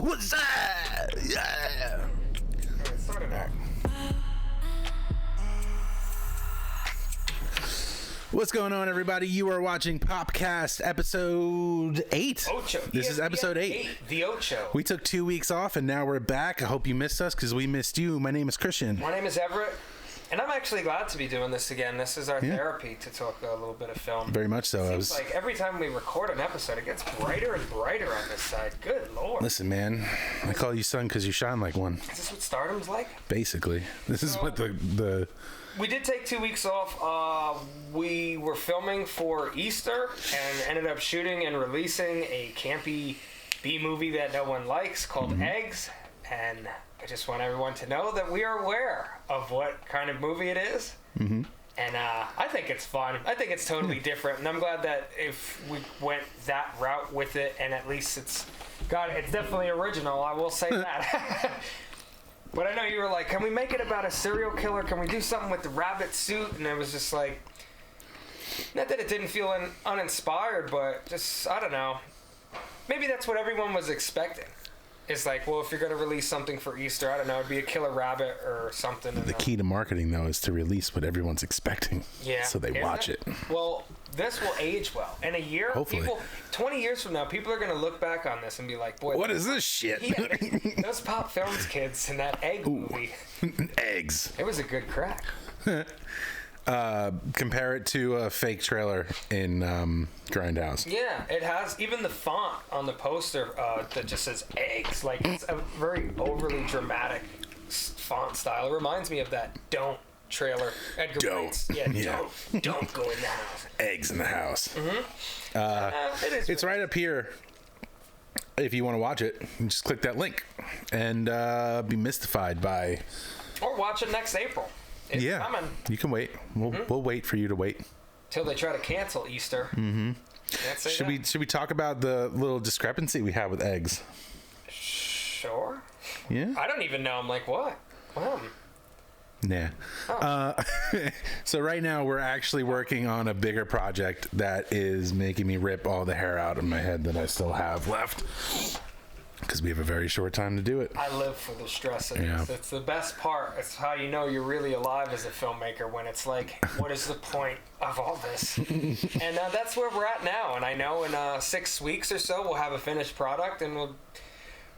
What's that? Yeah. Alright, start it out. What's going on, everybody? You are watching Popcast episode 8. Ocho. This is episode 8. The Ocho. We took 2 weeks off, and now we're back. I hope you missed us, because we missed you. My name is Christian. My name is Everett, and I'm actually glad to be doing this again. This is our therapy to talk a little bit of film. Very much so. Seems like every time we record an episode, it gets brighter and brighter on this side. Good Lord. Listen, man, I call you son because you shine like one. Is this what stardom's like? Basically. This is what the... We did take 2 weeks off. We were filming for Easter and ended up shooting and releasing a campy B movie that no one likes called Eggs. And I just want everyone to know that we are aware of what kind of movie it is. Mm-hmm. And I think it's fun. I think it's totally different. And I'm glad that if we went that route with it, and at least it's definitely original, I will say that. But I know you were like, can we make it about a serial killer? Can we do something with the rabbit suit? And it was just like, not that it didn't feel uninspired, but just, I don't know. Maybe that's what everyone was expecting. It's like, well, if you're going to release something for Easter, I don't know, it'd be a killer rabbit or something. The key to marketing, though, is to release what everyone's expecting. Yeah. So they watch it. Well, this will age well. In a year, hopefully. 20 years from now, people are going to look back on this and be like, boy. What is this shit? Yeah, those Pop Films kids in that Egg movie. Eggs. It was a good crack. Compare it to a fake trailer in Grindhouse. Yeah, it has even the font on the poster that just says eggs. Like, it's a very overly dramatic font style. It reminds me of that Don't trailer. Edgar Wright's. Yeah. Don't go in the house. Eggs in the house. Mm-hmm. It's right up here. If you want to watch it, you just click that link and be mystified by... Or watch it next April. It's coming. You can wait. We'll wait for you to wait till they try to cancel Easter. Mm-hmm. Should we talk about the little discrepancy we have with eggs? Sure. Yeah. I don't even know. I'm like, what? Nah. Oh. So right now we're actually working on a bigger project that is making me rip all the hair out of my head that I still have left. Because we have a very short time to do it. I live for the stress of this. It's the best part. It's how you know you're really alive as a filmmaker, when it's like, what is the point of all this? And that's where we're at now. And I know in 6 weeks or so we'll have a finished product, and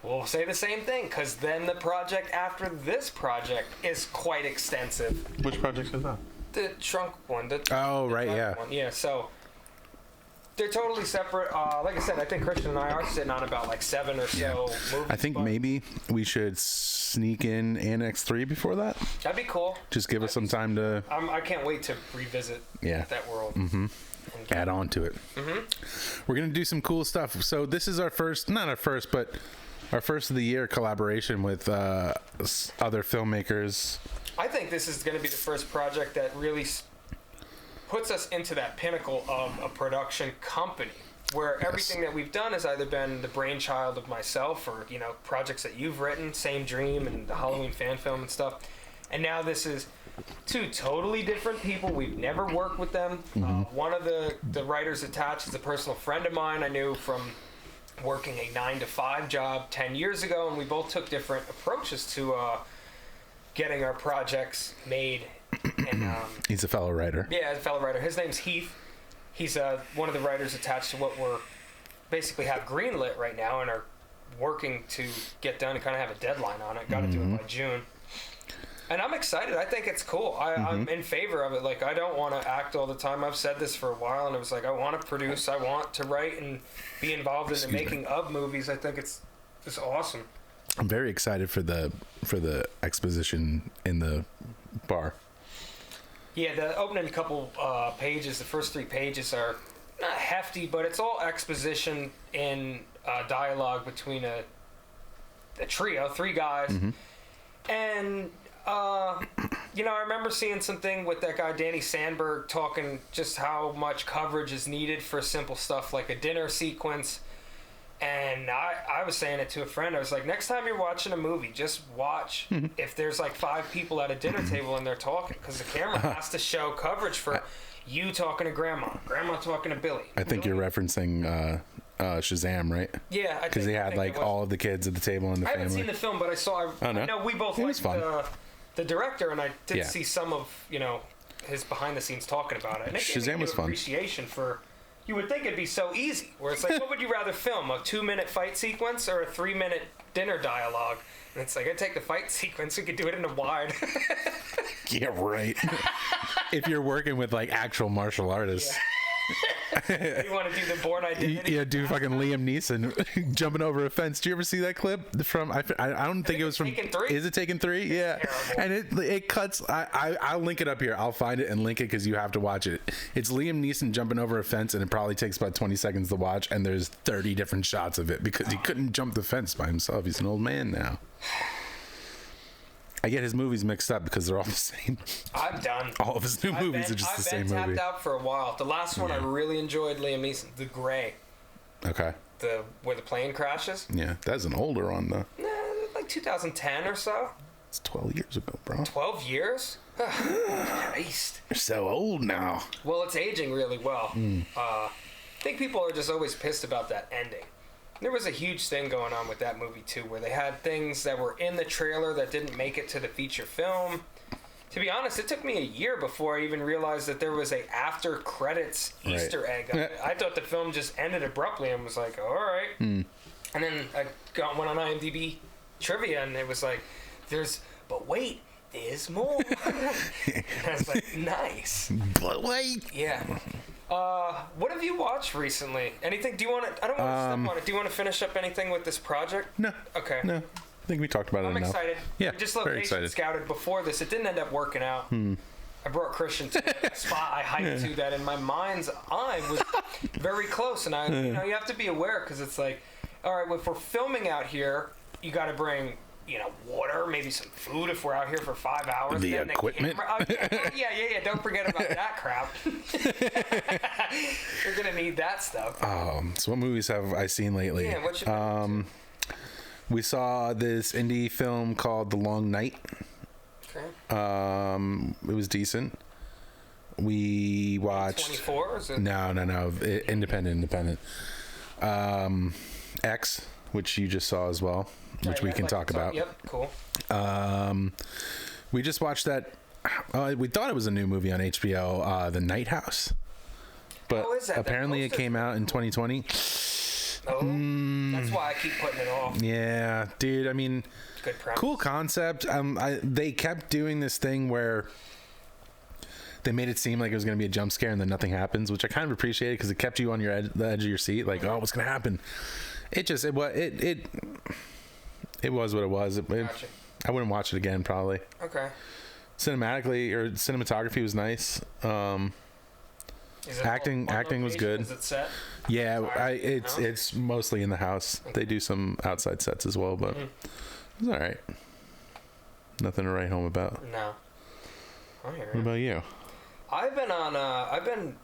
we'll say the same thing, because then the project after this project is quite extensive. Which project is that? The trunk one. The right, yeah. One. Yeah, so... They're totally separate. Like I said, I think Christian and I are sitting on about like 7 or so movies. I think maybe we should sneak in Annex 3 before that. That'd be cool. Just give us some time to... I can't wait to revisit that world. Mm-hmm. Add on to it. Mm-hmm. We're going to do some cool stuff. So this is our first, not our first, but our first of the year collaboration with other filmmakers. I think this is going to be the first project that really... puts us into that pinnacle of a production company where everything that we've done has either been the brainchild of myself or, projects that you've written, Same Dream and the Halloween fan film and stuff. And now this is 2 totally different people. We've never worked with them. Mm-hmm. One of the writers attached is a personal friend of mine I knew from working a 9-to-5 job 10 years ago, and we both took different approaches to getting our projects made. And, he's a fellow writer. Yeah, a fellow writer. His name's Heath. He's one of the writers attached to what we're basically have greenlit right now and are working to get done and kind of have a deadline on it. Got to do it by June. And I'm excited. I think it's cool. I'm in favor of it. Like, I don't want to act all the time. I've said this for a while, and it was like, I want to produce. I want to write and be involved in the making of movies. I think it's awesome. I'm very excited for the exposition in the bar. Yeah, the opening couple pages, the first 3 pages are not hefty, but it's all exposition in dialogue between a trio, 3 guys. Mm-hmm. And, I remember seeing something with that guy, Danny Sandberg, talking just how much coverage is needed for simple stuff like a dinner sequence. And I was saying it to a friend. I was like, next time you're watching a movie, just watch if there's like 5 people at a dinner table and they're talking, because the camera has to show coverage for you talking to grandma talking to Billy. I think you're referencing Shazam, right? Yeah, because they had like all of the kids at the table in the I family. haven't seen the film, but I saw. Oh, no? I know we both liked the director, and I did see some of his behind the scenes talking about it. And it Shazam was fun. Appreciation for. You would think it'd be so easy, where it's like, what would you rather film, a 2-minute fight sequence or a 3-minute dinner dialogue? And it's like, I'd take the fight sequence. We could do it in a wide. Yeah, right. If you're working with like actual martial artists. Yeah. You want to do the Bourne Identity? Yeah, do fucking Liam Neeson jumping over a fence. Do you ever see that clip from? I don't think it was from. Taken 3? Is it Taken 3? Yeah, terrible. And it cuts. I'll link it up here. I'll find it and link it because you have to watch it. It's Liam Neeson jumping over a fence, and it probably takes about 20 seconds to watch. And there's 30 different shots of it because he couldn't jump the fence by himself. He's an old man now. I get his movies mixed up because they're all the same. I'm done. All of his new movies are just the same movie. I've been tapped out for a while. The last one I really enjoyed, Liam Neeson, The Gray. Okay. Where the plane crashes. Yeah, that's an older one though. Nah, like 2010 or so. It's 12 years ago, bro. 12 years? Christ. You're so old now. Well, it's aging really well. I think people are just always pissed about that ending. There was a huge thing going on with that movie, too, where they had things that were in the trailer that didn't make it to the feature film. To be honest, it took me a year before I even realized that there was a after-credits Easter egg. I thought the film just ended abruptly and was like, all right. And then I went on IMDb trivia, and it was like, but wait, there's more. And I was like, nice. But wait. Yeah. What have you watched recently? Anything? Do you want to? I don't want to step on it. Do you want to finish up anything with this project? No. Okay. No. I think we talked about it enough. I'm excited. Yeah. We just very excited. scouted before this. It didn't end up working out. I brought Christian to a spot I hiked to that in my mind's eye was very close, and you have to be aware because it's like, all right, if we're filming out here, you got to bring. Water, maybe some food if we're out here for 5 hours. The equipment. Yeah. Don't forget about that crap. You're going to need that stuff. So what movies have I seen lately? Yeah, what you we saw this indie film called The Long Night. Okay. It was decent. We watched... 24? Is it? No. Independent. X, which you just saw as well. Which we can talk about. Yep, cool. We just watched that. We thought it was a new movie on HBO, The Night House, but apparently it came out in 2020. That's why I keep putting it off. Yeah, dude. I mean, good premise. Cool concept. They kept doing this thing where they made it seem like it was going to be a jump scare and then nothing happens, which I kind of appreciated because it kept you on the edge of your seat, like, oh, what's going to happen? It was what it was. Gotcha. I wouldn't watch it again, probably. Okay. Cinematography was nice. Acting was good. Is it set? Yeah, it's mostly in the house. Okay. They do some outside sets as well, but it was all right. Nothing to write home about. No. I hear it. What about you? I've been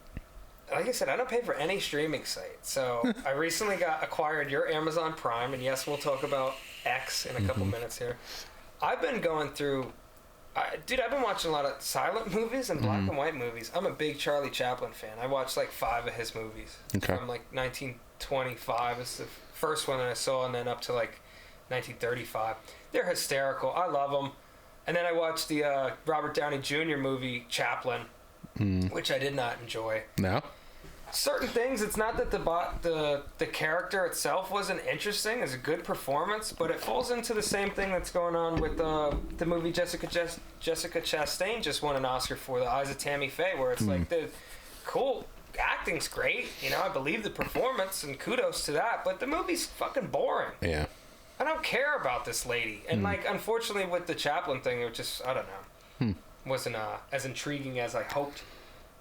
like I said, I don't pay for any streaming site. So I recently acquired your Amazon Prime, and yes, we'll talk about X in a couple minutes here. I've been going through, I've been watching a lot of silent movies and black and white movies. I'm a big Charlie Chaplin fan. I watched like 5 of his movies from like 1925. It's the first one that I saw, and then up to like 1935. They're hysterical. I love them. And then I watched the Robert Downey Jr. movie Chaplin, which I did not enjoy. No? Certain things, it's not that the character itself wasn't interesting. It's a good performance, but it falls into the same thing that's going on with the movie Jessica Chastain just won an Oscar for, The Eyes of Tammy Faye, where it's like the cool acting's great. I believe the performance and kudos to that, but the movie's fucking boring. Yeah. I don't care about this lady. And like, unfortunately with the Chaplin thing, it just, I don't know, wasn't as intriguing as I hoped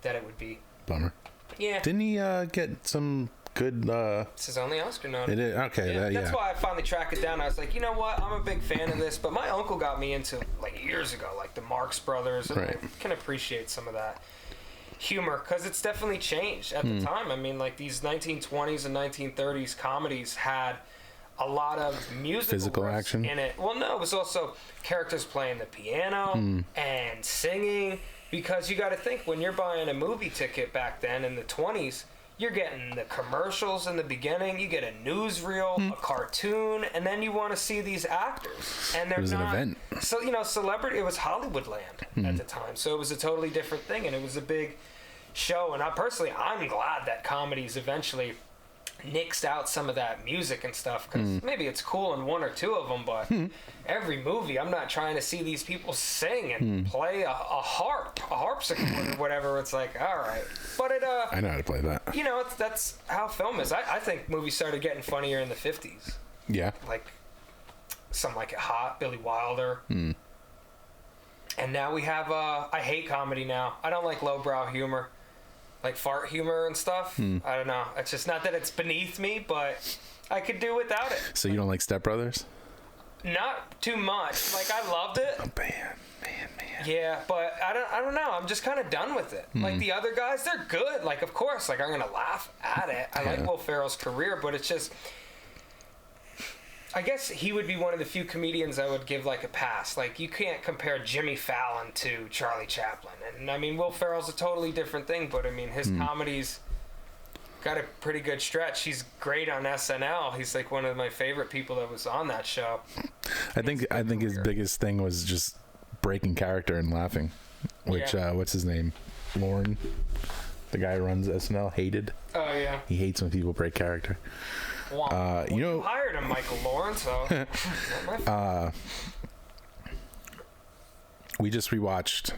that it would be. Bummer. Yeah. Didn't he get some good... This is only Oscar nominated. It is? Okay, yeah. That's why I finally tracked it down. I was like, you know what? I'm a big fan of this, but my uncle got me into, like, years ago, like the Marx Brothers, and I can appreciate some of that humor, because it's definitely changed at the time. I mean, like, these 1920s and 1930s comedies had a lot of physical action in it. Well, no, it was also characters playing the piano and singing, because you got to think, when you're buying a movie ticket back then in the 20s, you're getting the commercials in the beginning, you get a newsreel, a cartoon, and then you want to see these actors. And they're It was not, an event. So, celebrity, it was Hollywoodland at the time. So it was a totally different thing, and it was a big show. And I'm glad that comedies eventually nixed out some of that music and stuff, because maybe it's cool in one or two of them, but every movie, I'm not trying to see these people sing and play a harpsichord or whatever. It's like, all right, but I know how to play that. that's how film is. I think movies started getting funnier in the 50s, Yeah. like Some Like It Hot, Billy Wilder, and now we have I hate comedy now. I don't like lowbrow humor, like fart humor and stuff. I don't know. It's just not that it's beneath me, but I could do without it. So you don't like Step Brothers? Not too much. Like, I loved it. Oh, man. Yeah, but I don't know. I'm just kind of done with it. Like, the other guys, they're good. Like, of course, like, I'm going to laugh at it. I like Will Ferrell's career, but it's just... I guess he would be one of the few comedians I would give, like, a pass. Like, you can't compare Jimmy Fallon to Charlie Chaplin. And, I mean, Will Ferrell's a totally different thing, but, I mean, his comedy's got a pretty good stretch. He's great on SNL. He's, like, one of my favorite people that was on that show. I think his biggest thing was just breaking character and laughing, which what's his name, Lauren, the guy who runs SNL, hated. Oh yeah, he hates when people break character. You hired him, Michael Lauren, so we just rewatched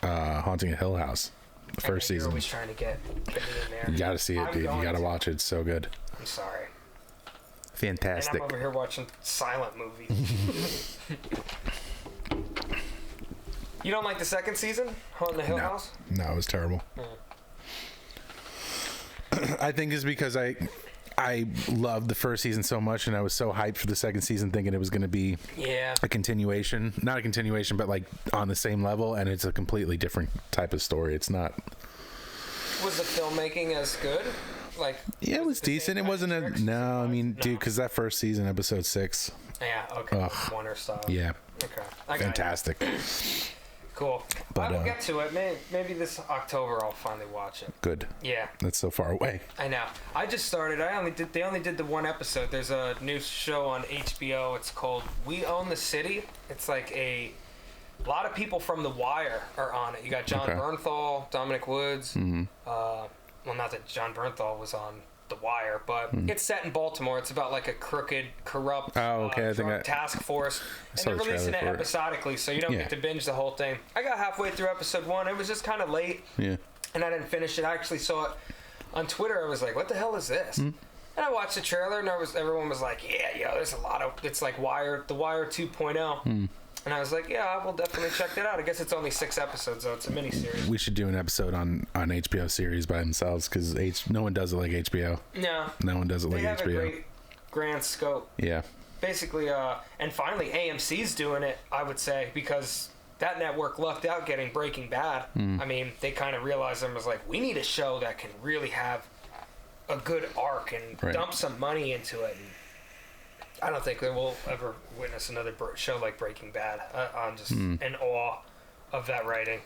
Haunting a Hill House, the first season. You're always trying to get me in there. You gotta see it, dude. You gotta watch it. It's so good. I'm sorry. Fantastic. And I'm over here watching silent movies. You don't like the second season, Haunting the Hill House? No, it was terrible. I think it's because I loved the first season so much, and I was so hyped for the second season, thinking it was going to be a continuation. Not a continuation, but like on the same level, and it's a completely different type of story. It's not. Was the filmmaking as good? Like, yeah, it was decent. It wasn't I mean, dude, because that first season, episode 6. Yeah, okay. Wonder style. Yeah. Okay. Fantastic. Cool. But I will get to it. Maybe this October I'll finally watch it. Good. Yeah. That's so far away. I know. I just started. They only did the one episode. There's a new show on HBO. It's called We Own the City. It's like a lot of people from The Wire are on it. You got John Bernthal, Dominic Woods. Well, not that John Bernthal was on The Wire, but it's set in Baltimore. It's about like a crooked, corrupt drug task force. And they're releasing it episodically, so you don't get to binge the whole thing. I got halfway through episode 1. It was just kind of late. Yeah. And I didn't finish it. I actually saw it on Twitter. I was like, what the hell is this? And I watched the trailer, and everyone was like, yeah, there's a lot of... It's like The Wire 2.0. And I was like, yeah, I will definitely check that out. I guess it's only 6 episodes, though. It's a miniseries. We should do an episode on HBO series by themselves, because no one does it like HBO. No one does it like HBO. They have a great grand scope. Yeah. Basically, and finally, AMC's doing it, I would say, because that network lucked out getting Breaking Bad. I mean, they kind of realized them was like, we need a show that can really have a good arc and dump some money into it. And I don't think that we'll ever witness another show like Breaking Bad. I'm just in awe of that writing.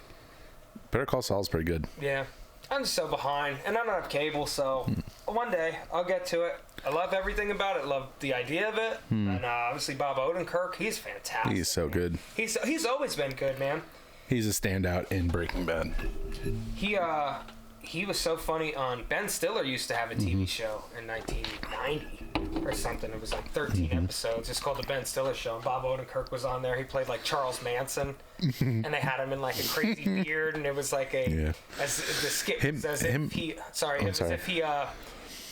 Better Call Saul's pretty good. Yeah. I'm just so behind, and I don't have cable, so one day I'll get to it. I love everything about it. Love the idea of it. And obviously Bob Odenkirk, he's fantastic. He's so good. He's always been good, man. He's a standout in Breaking Bad. He was so funny on... Ben Stiller used to have a TV show in 1990 or something. It was like 13 episodes. It's called The Ben Stiller Show. And Bob Odenkirk was on there. He played like Charles Manson. And they had him in like a crazy beard. And it was like as the skit was as if he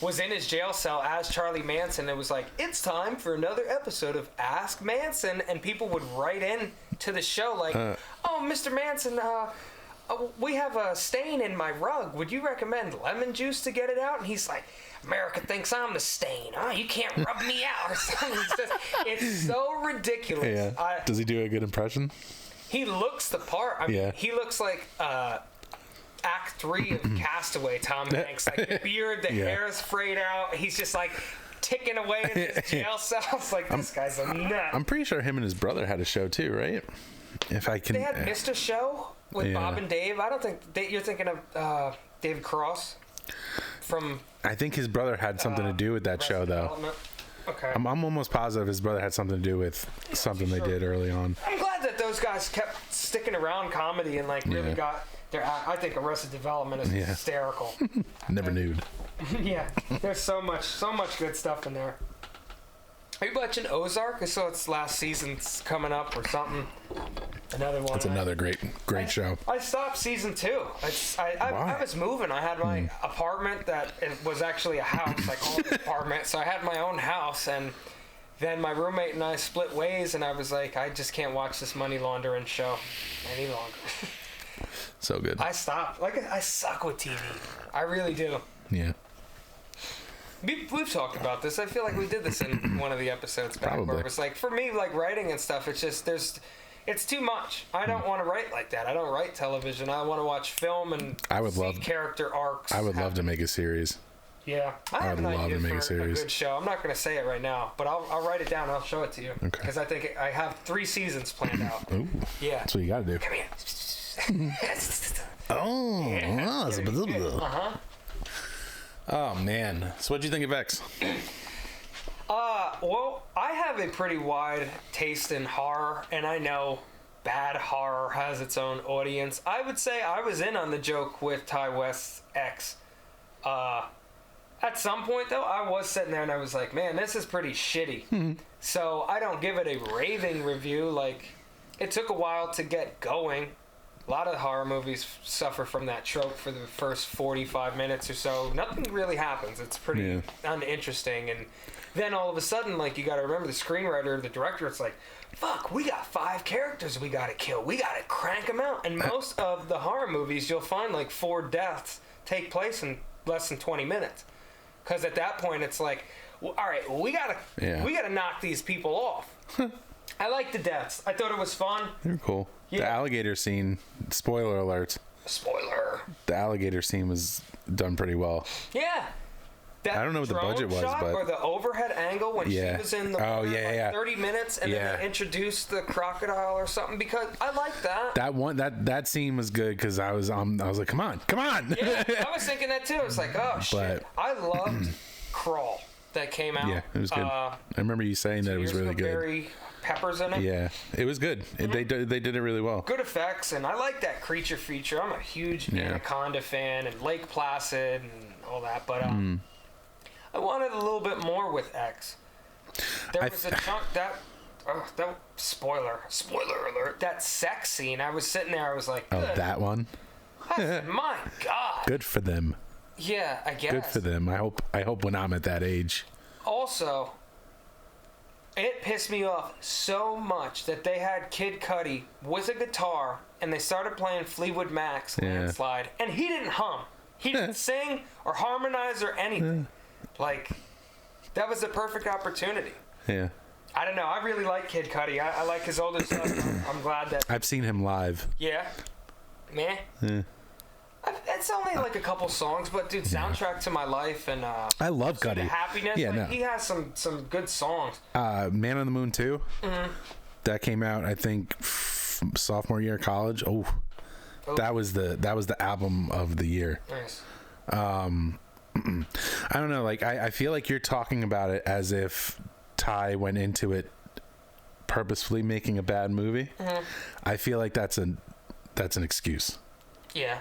was in his jail cell as Charlie Manson. It was like, it's time for another episode of Ask Manson. And people would write in to the show like, oh, Mr. Manson, we have a stain in my rug. Would you recommend lemon juice to get it out? And he's like, America thinks I'm the stain. Oh, you can't rub me out or something. It's so ridiculous. Yeah. Does he do a good impression? He looks the part. I mean, he looks like Act 3 of Castaway, Tom Hanks. Like the beard, the hair is frayed out. He's just like ticking away in his jail cell. It's like, this guy's a nut. I'm pretty sure him and his brother had a show too, right? If I can. They had missed a show with Bob and Dave. I don't think you're thinking of David Cross from. I think his brother had something to do with that show, though. Okay. I'm almost positive his brother had something to do with something they did early on. I'm glad that those guys kept sticking around comedy and like really got their. I think Arrested Development is hysterical. Never knew. Yeah, there's so much good stuff in there. Are you watching Ozark? I saw its last season's coming up or something. Another one. It's another great show. I stopped season 2. I was moving. I had my apartment that it was actually a house. I called it an apartment. So I had my own house, and then my roommate and I split ways, and I was like, I just can't watch this money laundering show any longer. So good. I stopped. Like, I suck with TV. I really do. Yeah. We've talked about this. I feel like we did this in one of the episodes back. Probably. Where it was like, for me, like writing and stuff, it's just it's too much. I don't want to write like that. I don't write television. I want to watch film and see character arcs. I would love to make a series. Yeah, I have an idea for a good show. I'm not going to say it right now, but I'll write it down. I'll show it to you. Okay. Because I think I have 3 seasons planned out. Ooh. Yeah. That's what you got to do. Come here. Uh-huh. Oh man. So what'd you think of X? Well, I have a pretty wide taste in horror, and I know bad horror has its own audience. I would say I was in on the joke with Ty West's X. At some point, though, I was sitting there and I was like, man, this is pretty shitty. So I don't give it a raving review. Like, it took a while to get going. A lot of horror movies suffer from that trope for the first 45 minutes or so. Nothing really happens. It's pretty uninteresting. And then all of a sudden, like, you got to remember the screenwriter, the director, it's like, fuck, we got 5 characters we got to kill. We got to crank them out. And most of the horror movies, you'll find like 4 deaths take place in less than 20 minutes. Because at that point, it's like, well, all right, we gotta knock these people off. I like the deaths. I thought it was fun. They're cool. Yeah. The alligator scene, spoiler alert. Spoiler. The alligator scene was done pretty well. Yeah. That I don't know what the budget was, but or the overhead angle when she was in the 30 minutes and then they introduced the crocodile or something, because I like that. That scene was good because I was like, come on. Yeah, I was thinking that too. It's like, oh shit. I loved Crawl that came out. Yeah, it was good. I remember you saying that it was really good. Barry Peppers in it. Yeah, it was good. They did it really well. Good effects, and I like that creature feature. I'm a huge Anaconda fan and Lake Placid and all that, but I wanted a little bit more with X. There was a chunk that spoiler alert, that sex scene. I was sitting there, I was like, that one? My God. Good for them. Yeah, I guess. Good for them. I hope when I'm at that age. Also, it pissed me off so much that they had Kid Cudi with a guitar and they started playing Fleetwood Mac's Landslide, and he didn't hum. He didn't sing or harmonize or anything. Like, that was the perfect opportunity. Yeah. I don't know. I really like Kid Cudi. I like his older stuff. I'm glad that... I've seen him live. Yeah. Meh. Yeah. It's only like a couple songs, but dude, soundtrack to my life and I love Cudi. Happiness. Yeah, like, he has some good songs. Man on the Moon 2. That came out, I think, sophomore year of college. That was the album of the year. Nice. I don't know. Like I feel like you're talking about it as if Ty went into it purposefully making a bad movie. I feel like that's an excuse. Yeah.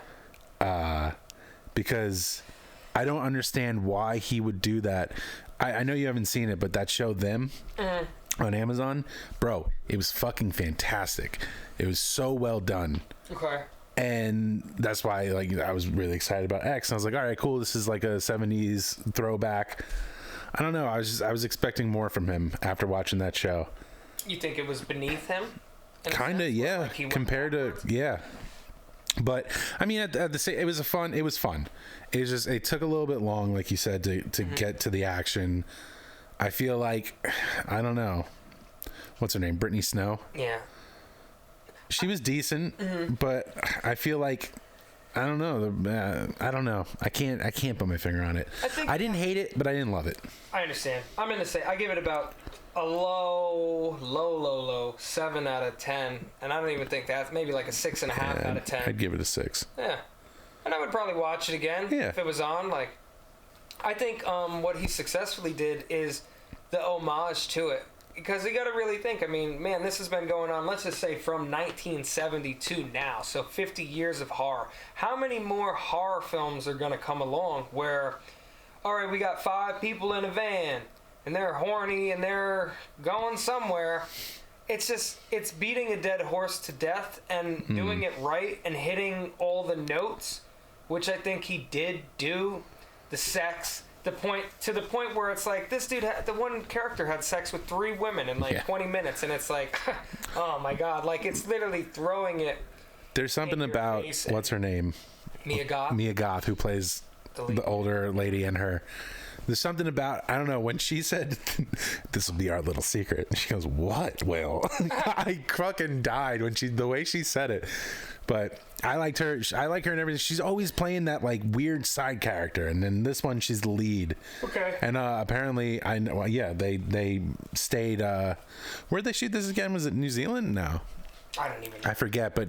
Because I don't understand why he would do that. I know you haven't seen it, but that show Them on Amazon, bro, it was fucking fantastic. It was so well done. Okay. And that's why, like, I was really excited about X. And I was like, all right, cool. This is like a 70s throwback. I don't know. I was expecting more from him after watching that show. You think it was beneath him? Kind of, yeah. Like compared to, yeah. But I mean, at the same, it was fun. It was just, it took a little bit long, like you said, to get to the action. I feel like, I don't know. What's her name? Brittany Snow? Yeah. She was decent, but I feel like I don't know. I can't put my finger on it. I didn't hate it, but I didn't love it. I understand. I'm gonna say I give it about a low 7 out of 10, and I don't even think that's maybe like a 6.5 out of 10. I'd give it a 6. Yeah. And I would probably watch it again Yeah. if it was on. Like, I think what he successfully did is the homage to it. Because you got to really think, I mean, man, this has been going on, let's just say, from 1970 to now. So 50 years of horror. How many more horror films are going to come along where, all right, we got 5 people in a van, and they're horny, and they're going somewhere. It's just, it's beating a dead horse to death and doing it right and hitting all the notes, which I think he did do. The sex, the point where it's like, this dude, the one character had sex with 3 women in like 20 minutes, and it's like, oh my god, like it's literally throwing it. There's something about, what's her name? Mia Goth. Mia Goth, who plays the older lady in her. There's something about, I don't know, when she said, this will be our little secret, she goes, what, Will? I fucking died when the way she said it. But I liked her. I like her and everything. She's always playing that like weird side character, and then this one she's the lead. Okay. And apparently, I know. Yeah, they stayed. Where'd they shoot this again? Was it New Zealand? No. I don't even know. I forget. But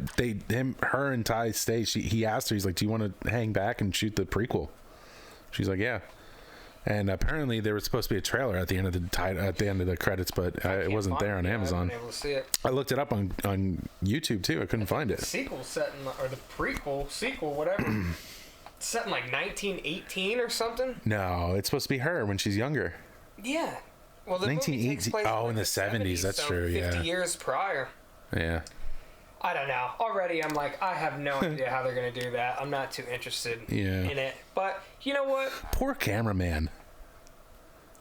her and Ty stayed. He asked her. He's like, "Do you want to hang back and shoot the prequel?" She's like, "Yeah." And apparently there was supposed to be a trailer at the end of the credits, but it wasn't there on Amazon. I haven't been able to see it. I looked it up on YouTube too. I couldn't find it. The sequel set in, or the prequel, sequel, whatever, set in like 1918 or something. No, it's supposed to be her when she's younger. Yeah. Well, the movie takes 1918. place Oh, in the 70s. That's so true. 50 Yeah. years prior. Yeah. I don't know. Already, I'm like, I have no idea how they're going to do that. I'm not too interested in it. But you know what? Poor cameraman.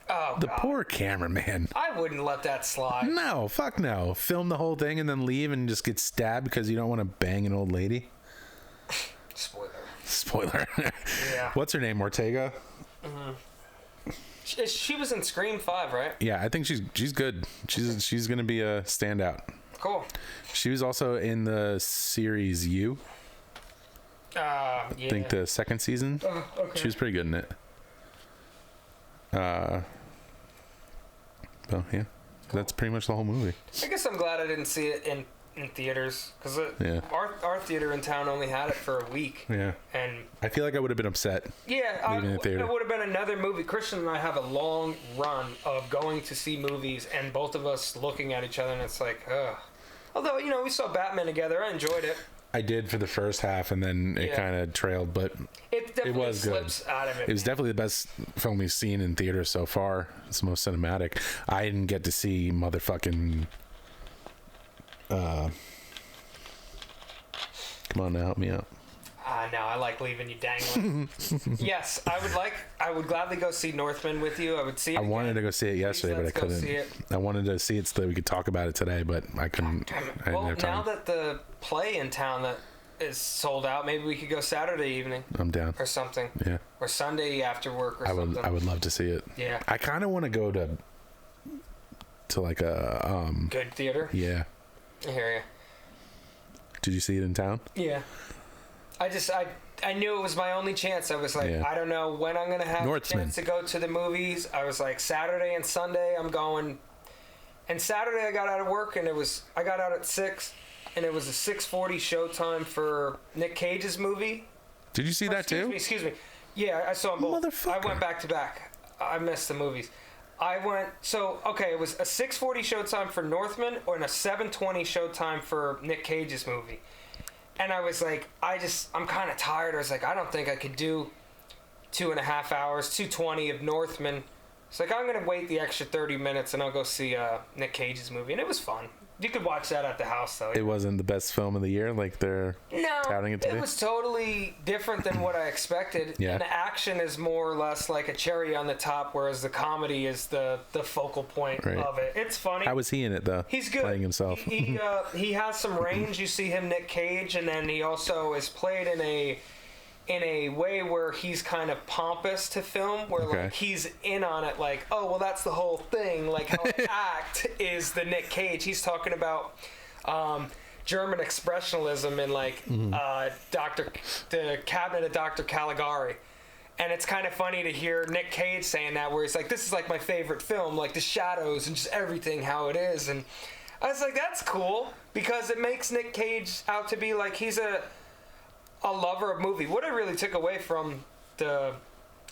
Oh, The God. poor cameraman. I wouldn't let that slide. No, fuck no. Film the whole thing and then leave and just get stabbed because you don't want to bang an old lady. Spoiler. Spoiler. Yeah. What's her name? Ortega? She was in Scream 5, right? Yeah, I think she's good. She's going to be a standout. Cool. She was also in the series You. Yeah. I think the second season. Okay. She was pretty good in it. Well, yeah. Cool. That's pretty much the whole movie. I guess I'm glad I didn't see it in theaters, because our theater in town only had it for a week. Yeah. And I feel like I would have been upset. yeah, leaving the theater. it would have been another movie. Christian and I have a long run of going to see movies, and both of us looking at each other, and it's like, ugh. Although, we saw Batman together. I enjoyed it. I did for the first half, and then it kind of trailed, but It definitely was slips good. out of it. It was definitely the best film we've seen in theaters so far. It's the most cinematic. I didn't get to see motherfucking. Come on now, help me out. No, I like leaving you dangling. Yes, I would gladly go see Northman with you. I would see it. I wanted to go see it yesterday, but I let's go couldn't. see it. I wanted to see it so that we could talk about it today, but I couldn't. I didn't Well, have time. now that the play in town that is sold out, maybe we could go Saturday evening I'm down. or something. Yeah. Or Sunday after work or something. I would love to see it. Yeah. I kind of want to go to like a Good theater. Yeah. I hear you. Did you see it in town? Yeah. I knew it was my only chance. I was like, I don't know when I'm gonna have a chance to go to the movies. I was like, Saturday and Sunday I'm going. And Saturday I got out of work, and I got out at 6, and it was a 6:40 showtime for Nick Cage's movie. Did you see that too? Excuse me. Yeah, I saw them both. Motherfucker. I went back to back. I missed the movies. It was a 6:40 showtime for Northman and a 7:20 showtime for Nick Cage's movie. And I was like, I'm kind of tired. I was like, I don't think I could do 2.5 hours, 2:20 of Northman. It's like, I'm going to wait the extra 30 minutes and I'll go see Nick Cage's movie. And it was fun. You could watch that at the house, though. It wasn't the best film of the year, like they're touting it to be? It was totally different than what I expected. Yeah. And the action is more or less like a cherry on the top, whereas the comedy is the focal point of it. It's funny. How was he in it, though? He's good. Playing himself. He has some range. You see him, Nick Cage, and then he also is played in a way where he's kind of pompous to film, where like he's in on it, like, oh well, that's the whole thing, like how I act is the Nick Cage. He's talking about German expressionism in like the Cabinet of Dr. Caligari. And it's kind of funny to hear Nick Cage saying that, where he's like, this is like my favorite film, like the shadows and just everything how it is. And I was like, that's cool, because it makes Nick Cage out to be like he's a a lover of movie. What I really took away from the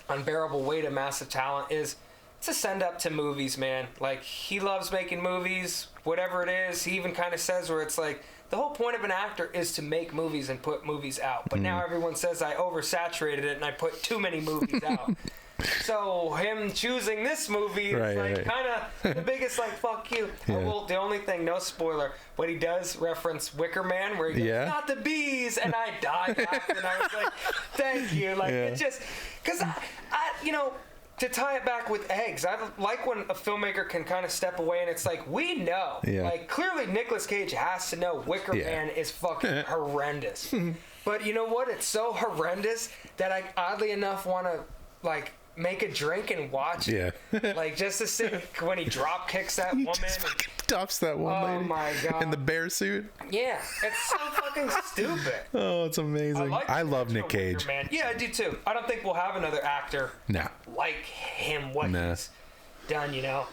Unbearable Weight of Massive Talent is it's a send up to movies, man. Like, he loves making movies, whatever it is. He even kind of says where it's like, the whole point of an actor is to make movies and put movies out. But now everyone says I oversaturated it and I put too many movies out. So him choosing this movie is kind of the biggest, like, fuck you. Yeah. Well, the only thing, no spoiler, but he does reference Wicker Man, where he goes, not the bees, and I died laughing. And I was like, thank you. Like, it just, because I, you know, to tie it back with Eggs, I like when a filmmaker can kind of step away and it's like, we know. Like, clearly Nicolas Cage has to know Wicker Man is fucking horrendous. But you know what? It's so horrendous that I, oddly enough, want to, like, make a drink and watch it. Like, just to see when he drop kicks that woman. Just fucking duffs that one lady. Oh my God. In the bear suit. Yeah, it's so fucking stupid. Oh, it's amazing. I love Nick Cage. Man. Yeah, I do too. I don't think we'll have another actor like him, he's done, you know?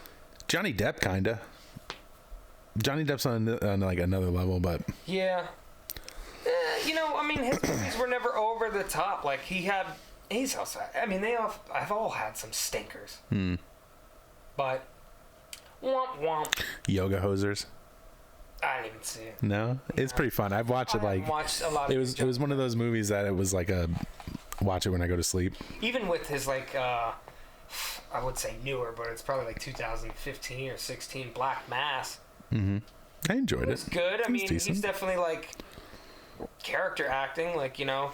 Johnny Depp, kinda. Johnny Depp's on like another level, but... Yeah. You know, I mean, his movies were never over the top. Like, he's also, I mean, I've all had some stinkers. But, womp womp. Yoga Hosers. I didn't even see it. No? It's pretty fun. I've watched it, like... watched a lot of it was one of those movies that it was like a... Watch it when I go to sleep. Even with his, like, I would say newer, but it's probably like 2015 or 16, Black Mass. I enjoyed it. It was good. I mean, decent. he's definitely, like, character acting, like, you know,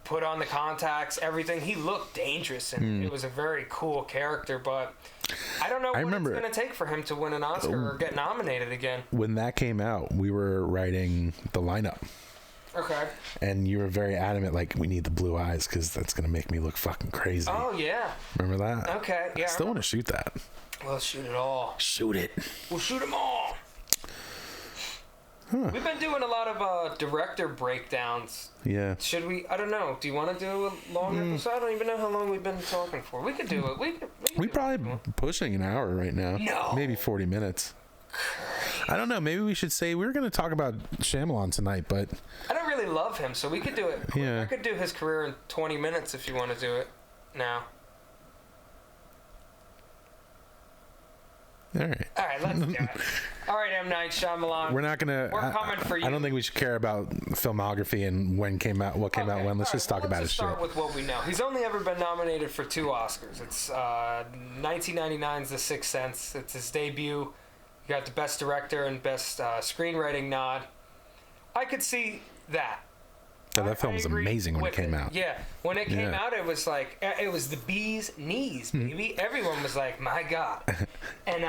put on the contacts, everything. He looked dangerous, and it was a very cool character, but I don't know what it's going to take for him to win an Oscar or get nominated again. When that came out, we were writing the lineup. Okay. And you were very adamant, like, we need the blue eyes because that's going to make me look fucking crazy. Oh, yeah. Remember that? Okay, yeah. I still want to shoot that. We'll shoot it all. Shoot it. We'll shoot them all. We've been doing a lot of director breakdowns. Yeah. Should we? I don't know. Do you want to do a long episode? I don't even know how long we've been talking for. We could do it. We probably pushing an hour right now. No. Maybe 40 minutes. I don't know. Maybe we should say we were going to talk about Shyamalan tonight, but... I don't really love him, so we could do it. Yeah. I could do his career in 20 minutes if you want to do it now. All right. All right, let's do it. All right, M. Night Shyamalan. We're not gonna. We're coming for you. I don't think we should care about filmography and when came out, what came out when. Let's just talk about his shit. Let's start with what we know. He's only ever been nominated for 2 Oscars. It's 1999's The Sixth Sense. It's his debut. You got the Best Director and Best Screenwriting nod. I could see that. Yeah, that film was amazing when it came out. Yeah, when it came out, it was like it was the bee's knees, baby. Everyone was like, "My God!" And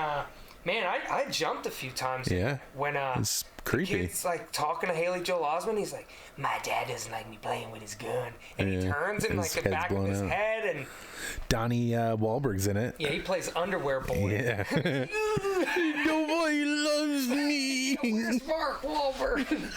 man, I jumped a few times. Yeah, when it's creepy. The kid's like talking to Haley Joel Osment. He's like, "My dad doesn't like me playing with his gun," and he turns and like the back of his head and. Donnie Wahlberg's in it. Yeah, he plays Underwear Boy. Yeah. Nobody loves me. Where's Mark Wahlberg? In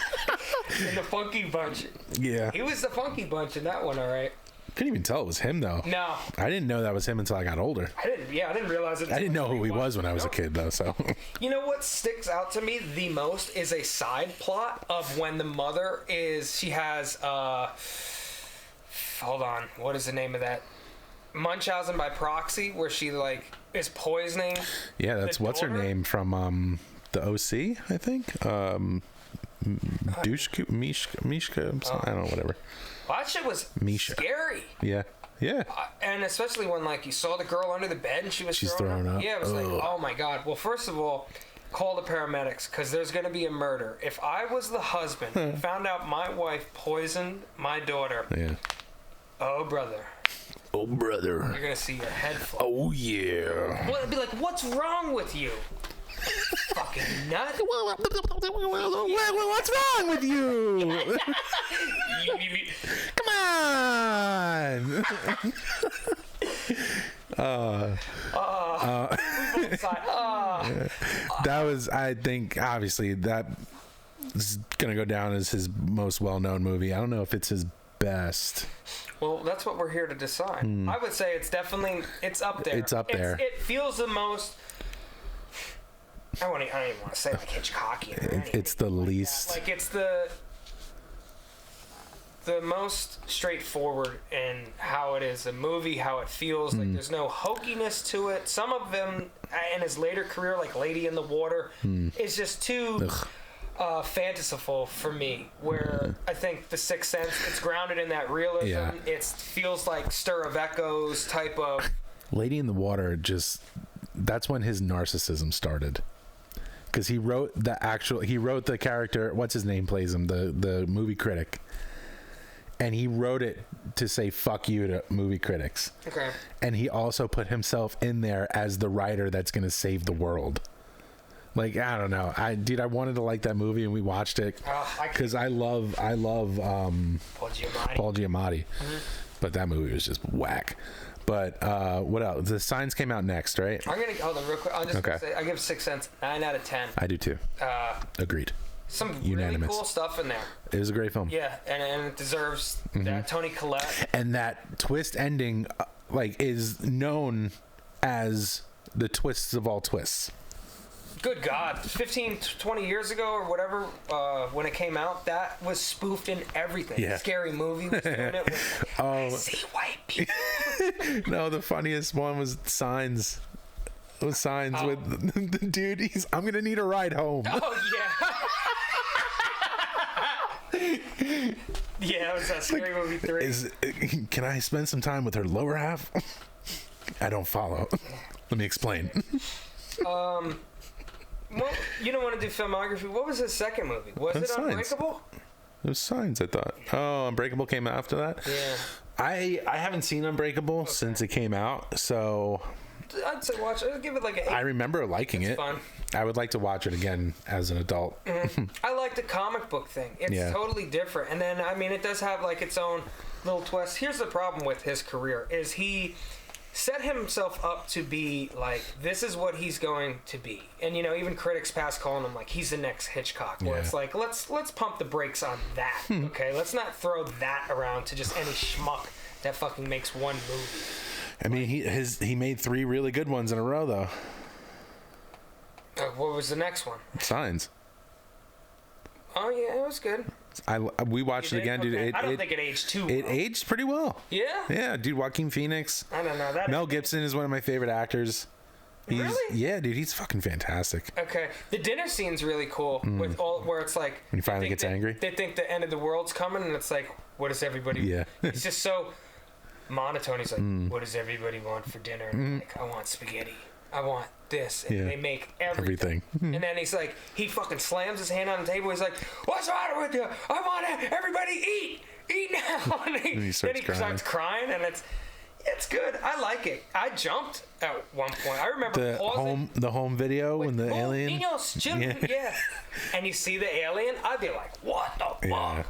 the Funky Bunch. Yeah. He was the Funky Bunch in that one, all right. Couldn't even tell it was him though. No. I didn't know that was him until I got older. I didn't realize it. I didn't know who he was when I was a kid though, so. You know what sticks out to me the most is a side plot of when the mother she has hold on, what is the name of that? Munchausen by proxy, where she like is poisoning. Yeah, that's what's her name from the OC, I think. Mishka, I don't know, whatever. Well, that shit was scary. Yeah. Yeah. And especially when like you saw the girl under the bed and she's throwing up. Yeah, it was like, oh my God. Well, first of all, call the paramedics because there's going to be a murder. If I was the husband and found out my wife poisoned my daughter, oh brother. Oh, brother. You're going to see your head fly. Oh, yeah. Well, it'd be like, what's wrong with you? Fucking nut. What's wrong with you? Come on. That was, I think, obviously, that is going to go down as his most well-known movie. I don't know if it's his best. Well, that's what we're here to decide. I would say it's up there. It's up there. It feels the most. I don't even want to say like Hitchcockian. It's the least. Like it's the. the most straightforward in how it is a movie, how it feels. Like there's no hokiness to it. Some of them in his later career, like Lady in the Water, is just too fanciful for me. Where I think The Sixth Sense, it's grounded in that realism. Yeah. It feels like Stir of Echoes type of. Lady in the Water, that's when his narcissism started. Because he wrote the character, what's his name plays him, the movie critic. And he wrote it to say fuck you to movie critics. Okay. And he also put himself in there as the writer that's going to save the world. Like, I don't know. I wanted to like that movie, and we watched it because I love Paul Giamatti. But that movie was just whack. But what else? The Signs came out next, right? I'm gonna hold on real quick. I'm just gonna say I give Sixth Sense 9 out of 10. I do too. Agreed. Some Unanimous. really cool stuff in there. It was a great film. Yeah, and it deserves that. Toni Collette. And that twist ending, is known as the twists of all twists. Good God. 15, 20 years ago or whatever, when it came out, that was spoofed in everything. Yeah. Scary Movie was doing it. With, I see white people. No, the funniest one was Signs. It was Signs with the dude. I'm going to need a ride home. Oh, yeah. Yeah, it was Scary Movie 3. Can I spend some time with her lower half? I don't follow. Let me explain. Well, you don't want to do filmography. What was his second movie? Was it Unbreakable? It was Signs, I thought. Oh, Unbreakable came after that? Yeah. I haven't seen Unbreakable since it came out, so I'd say watch it. I'd give it like an 8. I remember liking it. Fun. I would like to watch it again as an adult. I like the comic book thing. It's totally different. And then, I mean, it does have like its own little twist. Here's the problem with his career is he set himself up to be like, this is what he's going to be. And, even critics past calling him like, he's the next Hitchcock. Where it's like, let's pump the brakes on that, okay? Let's not throw that around to just any schmuck that fucking makes one movie. I mean, he made 3 really good ones in a row, though. What was the next one? Signs. Oh, yeah, it was good. We watched it again, dude. Okay. I don't think it aged too well. It aged pretty well. Yeah? Yeah, dude. Joaquin Phoenix. I don't know. Mel Gibson is one of my favorite actors. Really? Yeah, dude. He's fucking fantastic. Okay. The dinner scene's really cool with all where it's like when he finally gets angry. They think the end of the world's coming, and it's like, what does everybody? Yeah. He's just so monotone. He's like, what does everybody want for dinner? And like, I want spaghetti. I want this. And they make everything. And then he's like, he fucking slams his hand on the table. He's like, what's the matter with you? I want everybody eat now. And he starts crying, and it's good. I like it. I jumped at one point. I remember the home video when the alien. Niños, yeah. And you see the alien, I'd be like, what the fuck?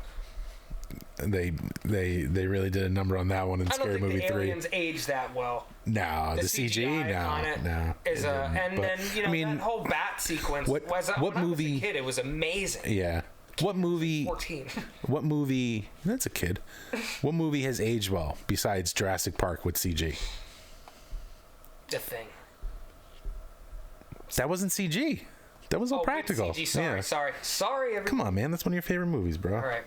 They really did a number on that one in Scary Movie 3. I don't think the aliens aged that well. No, the CG on it is that whole bat sequence. When I was a kid, it was amazing. Yeah. What movie? 14. What movie? That's a kid. What movie has aged well besides Jurassic Park with CG? The Thing. That wasn't CG. That was all practical. CG, sorry. Everybody. Come on, man. That's one of your favorite movies, bro. All right.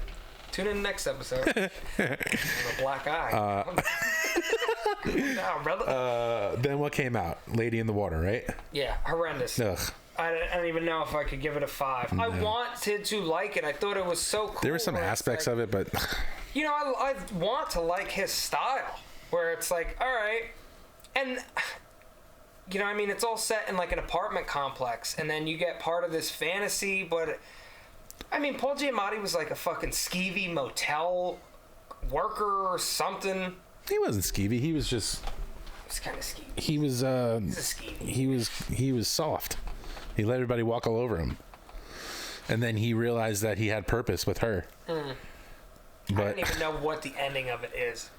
Tune in next episode. I'm a black eye. Then what came out? Lady in the Water, right? Yeah, horrendous. Ugh. I don't even know if I could give it a 5. No. I wanted to like it. I thought it was so cool. There were some aspects of it, but I want to like his style, where it's like, all right, and it's all set in like an apartment complex, and then you get part of this fantasy, but. Paul Giamatti was like a fucking skeevy motel worker or something. He wasn't skeevy. He was just. He was kind of skeevy. He was. He was soft. He let everybody walk all over him, and then he realized that he had purpose with her. But I don't even know what the ending of it is.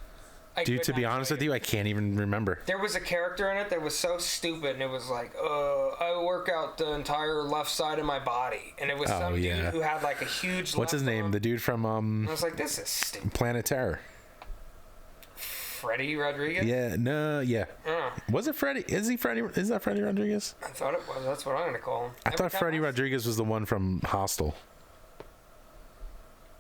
Dude, to be honest with you, I can't even remember. There was a character in it that was so stupid, and it was like, I work out the entire left side of my body. And it was some dude who had like a huge What's his name? arm. The dude from... I was like, this is stupid. Planet Terror. Freddie Rodriguez? Yeah, no, yeah. Was it Freddie? Is that Freddie Rodriguez? I thought it was. That's what I'm going to call him. I thought Freddie Rodriguez was the one from Hostel.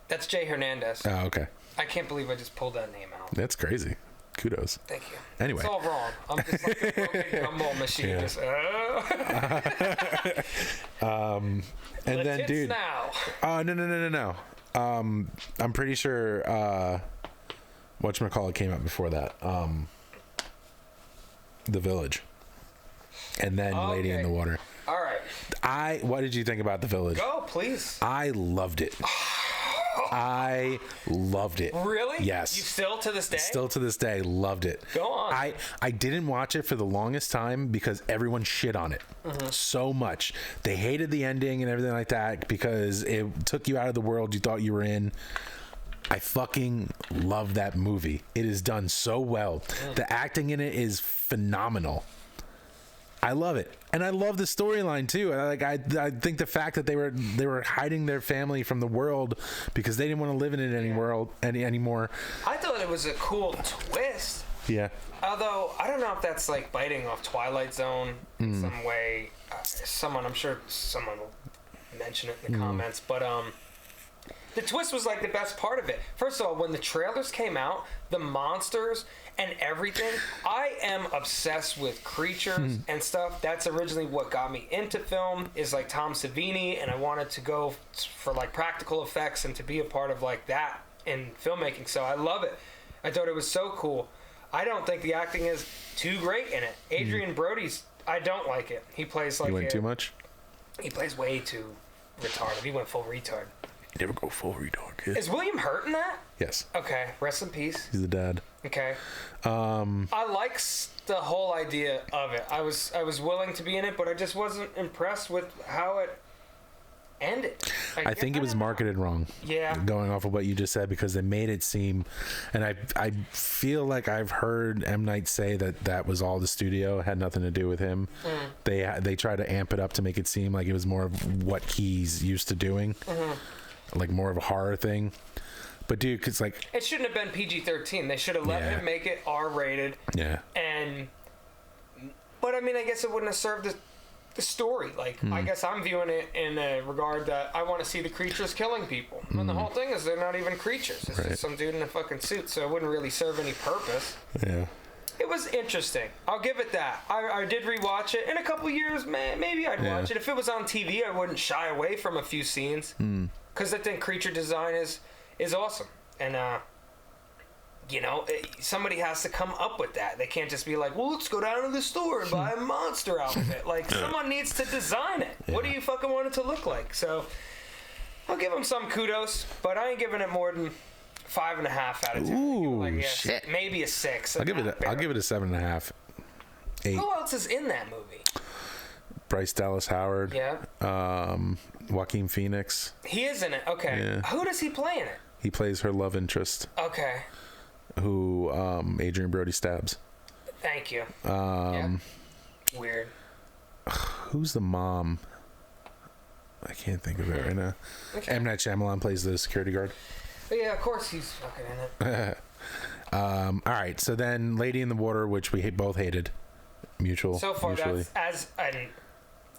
That's Jay Hernandez. Oh, okay. I can't believe I just pulled that name out. That's crazy. Kudos. Thank you. Anyway. It's all wrong. I'm just like a broken gumball machine. Yeah. Just, And then, dude. Now. No. I'm pretty sure whatchamacallit came out before that. The Village. And then Lady in the Water. All right. What did you think about The Village? Go, please. I loved it. I loved it. Really? Yes. You still to this day? Still to this day, loved it. Go on. I didn't watch it for the longest time because everyone shit on it so much. They hated the ending and everything like that because it took you out of the world you thought you were in. I fucking love that movie. It is done so well. The acting in it is phenomenal. I love it, and I love the storyline too. I think the fact that they were hiding their family from the world because they didn't want to live in it anymore. I thought it was a cool twist. Yeah. Although I don't know if that's like biting off Twilight Zone in some way. I'm sure someone will mention it in the comments, but the twist was like the best part of it. First of all, when the trailers came out, the monsters and everything, I am obsessed with creatures and stuff. That's originally what got me into film, is like Tom Savini, and I wanted to go for like practical effects and to be a part of like that in filmmaking. So I love it. I thought it was so cool. I don't think the acting is too great in it. Adrian Brody's, I don't like it. He plays like You went too much? He plays way too retarded. He went full retard. Never go full retard, kid. Is William Hurt in that? Yes. Okay, rest in peace. He's the dad. Okay. I like the whole idea of it. I was willing to be in it, but I just wasn't impressed with how it ended. I think it was marketed wrong. Yeah. Going off of what you just said, because they made it seem, and I feel like I've heard M. Night say that was all the studio, had nothing to do with him. They tried to amp it up to make it seem like it was more of what he's used to doing, like more of a horror thing. But dude, cause like it shouldn't have been PG-13. They should have let him make it R-rated. Yeah. But I mean, I guess it wouldn't have served the story. Like, I guess I'm viewing it in a regard that I want to see the creatures killing people. And the whole thing is they're not even creatures. It's just some dude in a fucking suit, so it wouldn't really serve any purpose. Yeah. It was interesting. I'll give it that. I did rewatch it. In a couple years, maybe I'd watch it. If it was on TV, I wouldn't shy away from a few scenes. Because I think creature design is awesome. And, somebody has to come up with that. They can't just be like, well, let's go down to the store and buy a monster outfit. Like, someone needs to design it. What do you fucking want it to look like? So, I'll give them some kudos, but I ain't giving it more than 5.5 out of 10. Ooh, shit. Maybe a 6. I'll give it a 7.5. 8. Who else is in that movie? Bryce Dallas Howard. Yeah. Joaquin Phoenix. He is in it. Okay. Yeah. Who does he play in it? He plays her love interest. Okay. Who Adrian Brody stabs. Thank you. Weird. Who's the mom? I can't think of it right now. Okay. M. Night Shyamalan plays the security guard. But yeah, of course he's fucking in it. All right, so then Lady in the Water, which we both hated. So far, mutually.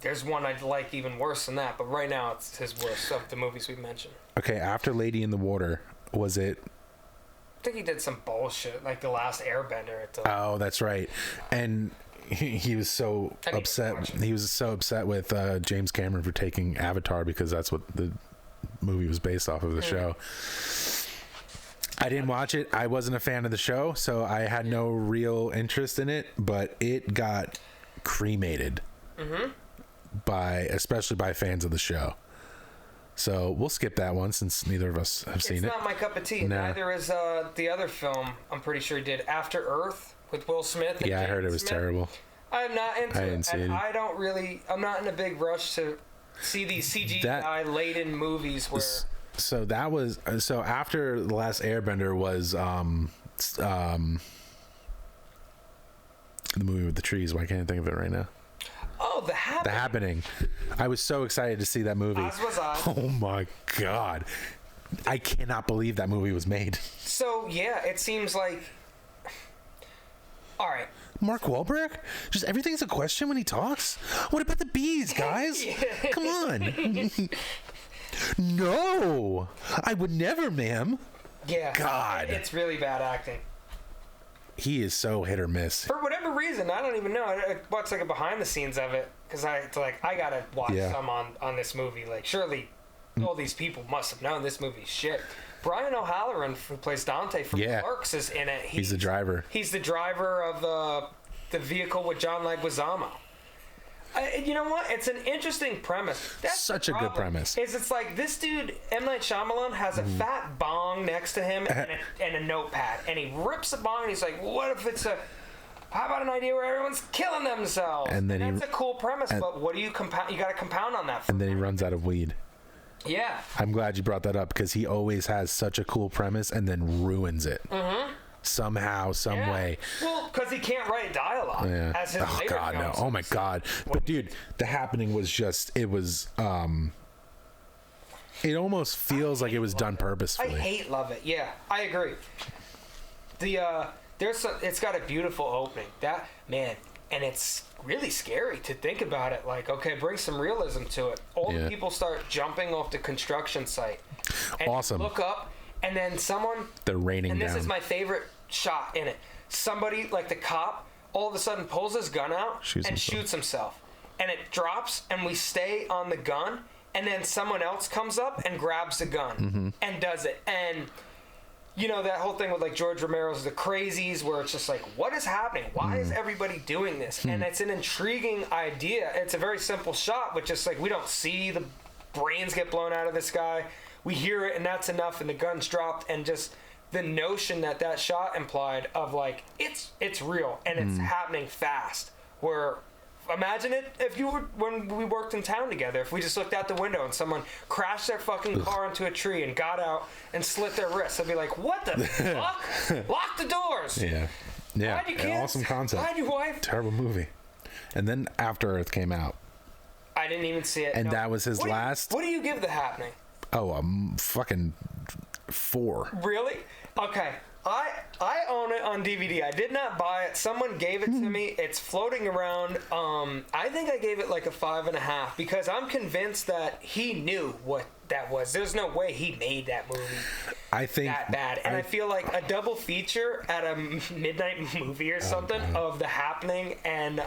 There's one I'd like even worse than that, but right now it's his worst of the movies we've mentioned. Okay, after Lady in the Water, was it... I think he did some bullshit, like The Last Airbender. Oh, that's right. And he was so upset. He was so upset with James Cameron for taking Avatar because that's what the movie was based off of, the show. I didn't watch it. I wasn't a fan of the show, so I had no real interest in it, but it got cremated especially by fans of the show. So we'll skip that one since neither of us have seen it. It's not my cup of tea. Nah. Neither is the other film I'm pretty sure he did, After Earth, with Will Smith. Yeah, I heard it was terrible. I'm not into it. And I'm not in a big rush to see these CGI-laden movies where... So after The Last Airbender was the movie with the trees. Why can't I think of it right now? Oh, The Happening. The Happening. I was so excited to see that movie. As was I. Oh my God. I cannot believe that movie was made. So, yeah, it seems like... All right. Mark Wahlberg? Just everything's a question when he talks? What about the bees, guys? Come on. No, I would never, ma'am. Yeah. God. It's really bad acting. He is so hit or miss. For whatever reason, I don't even know. I watched like a behind the scenes of it because I gotta watch some on this movie. Like, surely all these people must have known this movie's shit. Brian O'Halloran, who plays Dante from Clerks, is in it. He's the driver. He's the driver of the vehicle with John Leguizamo. You know what? It's an interesting premise. That's such a good premise. It's like this dude, M. Night Shyamalan, has a fat bong next to him and a notepad, and he rips the bong and he's like, "What if it's how about an idea where everyone's killing themselves?" And then that's a cool premise, but what do you compound? You got to compound on that. And then he runs out of weed. Yeah. I'm glad you brought that up because he always has such a cool premise and then ruins it. Somehow, some way. Well, because he can't write dialogue. Yeah. As his later God, no. films. Oh my God. But dude, The Happening was just, it was, it almost feels like it was done purposefully. I hate Love It. Yeah, I agree. It's got a beautiful opening. That, man, and it's really scary to think about it. Like, okay, bring some realism to it. All the people start jumping off the construction site. And awesome. Look up, and then someone... They're raining down. And this is my favorite shot in it. Somebody, like the cop, all of a sudden pulls his gun out shoots himself. And it drops, and we stay on the gun, and then someone else comes up and grabs the gun and does it. And... You know, that whole thing with, like, George Romero's The Crazies, where it's just like, what is happening? Why is everybody doing this? And it's an intriguing idea. It's a very simple shot, but just, like, we don't see the brains get blown out of this guy. We hear it, and that's enough, and the gun's dropped, and just the notion that shot implied of, like, it's real, and it's happening fast. Where... Imagine it if you were when we worked in town together. If we just looked out the window and someone crashed their fucking car into a tree and got out and slit their wrists, I'd be like, "What the fuck? Lock the doors!" Yeah. Hide your kids. Awesome concept. Hide your wife. Terrible movie. And then After Earth came out. I didn't even see it. And that was his last. What do you give The Happening? Oh, fucking 4. Really? Okay. I own it on DVD. I did not buy it. Someone gave it to me. It's floating around. I think I gave it like a 5.5 because I'm convinced that he knew what that was. There's no way he made that movie. I think that bad. And I feel like a double feature at a midnight movie or something of The Happening and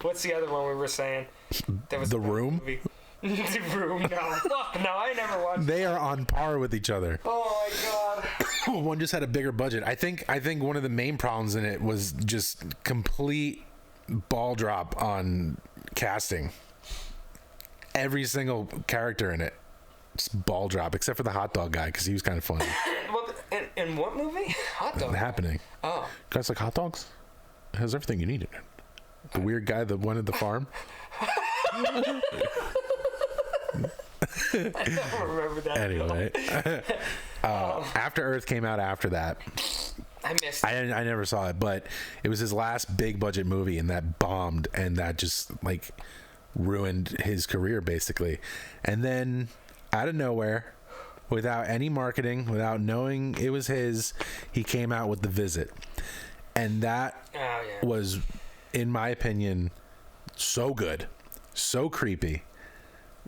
what's the other one we were saying? There was The Room. Movie. The Room. No, fuck no. I never watched. They are on par with each other. Oh my God. One just had a bigger budget. I think one of the main problems in it was just complete ball drop on casting. Every single character in it, just ball drop, except for the hot dog guy because he was kind of funny. Well, in what movie? Hot dog. Happening. Oh. Guys like hot dogs? It has everything you need in it. The weird guy that wanted the farm. I don't remember that. Anyway, After Earth came out after that. I missed it. I never saw it, but it was his last big budget movie, and that bombed, and that just like ruined his career basically. And then out of nowhere, without any marketing, without knowing it was his, he came out with The Visit, and that was, in my opinion, so good, so creepy.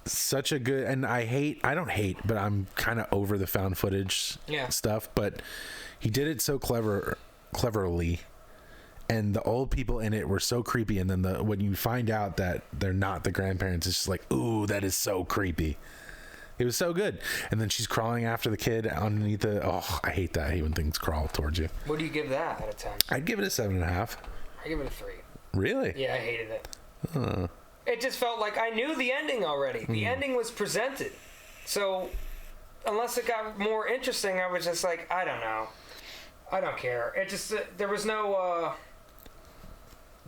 Such a good, and I don't hate, but I'm kind of over the found footage stuff, but he did it so cleverly, and the old people in it were so creepy, and then when you find out that they're not the grandparents, it's just like, ooh, that is so creepy. It was so good. And then she's crawling after the kid underneath I hate that. I hate when things crawl towards you. What do you give that out of 10? I'd give it a 7.5. I give it a 3. Really? Yeah, I hated it. It just felt like I knew the ending already. The ending was presented. So, unless it got more interesting, I was just like, I don't know. I don't care. It just, there was no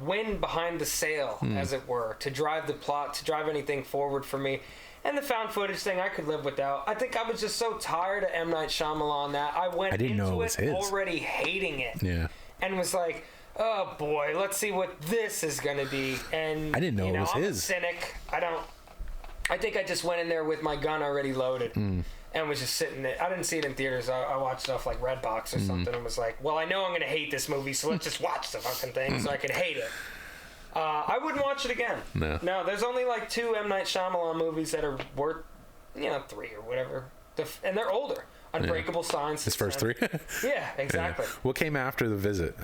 wind behind the sail, as it were, to drive the plot, to drive anything forward for me. And the found footage thing, I could live without. I think I was just so tired of M. Night Shyamalan that I went into it already hating it. Yeah. And was like, oh boy, let's see what this is gonna be. And I didn't know it was I'm his. a cynic. I think I just went in there with my gun already loaded and was just sitting there. I didn't see it in theaters. I watched stuff like Redbox or something and was like, well, I know I'm gonna hate this movie, so let's just watch the fucking thing so I can hate it. I wouldn't watch it again. No, there's only like 2 M. Night Shyamalan movies that are worth, 3 or whatever. And they're older. Unbreakable Signs. His first 3. Yeah, exactly. Yeah. What came after The Visit?